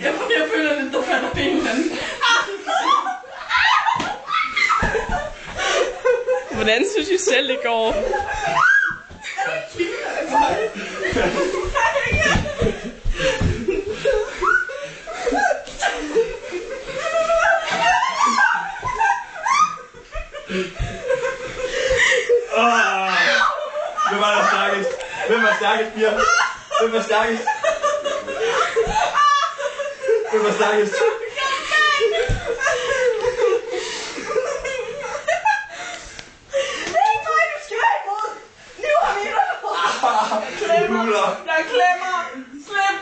Jeg føler lidt, der falder på en eller anden. Hvordan synes I selv det går? Hvem var der stærkest? Hvem var stærkest, piger? Hvem var stærkest? Hvem var stærkest? Klemmer! Jeg klemmer! Slip!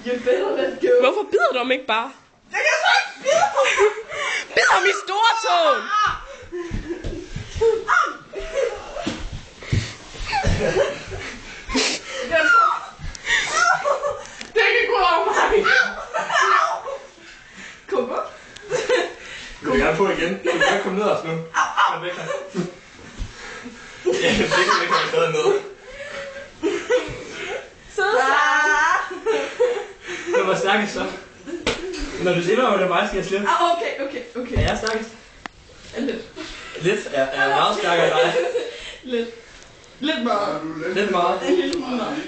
You better let go. Hvorfor bider du ham ikke bare? Jeg kan så ikke bide ham! Bid ham i stortåen! Jeg tror... Det er ikke godt over mig! Koko? Du vil gerne på igen. Du vil gerne komme ned os nu. Kom væk her. Ja, det kan vi komme stadig ned. Hvem var stærkest så? Når du siger, at det er mig, skal jeg slippe. Okay. Er jeg stærkest? Lidt. Lidt? Er jeg meget stærkere end dig? Lidt meget. Lidt meget? Lidt meget.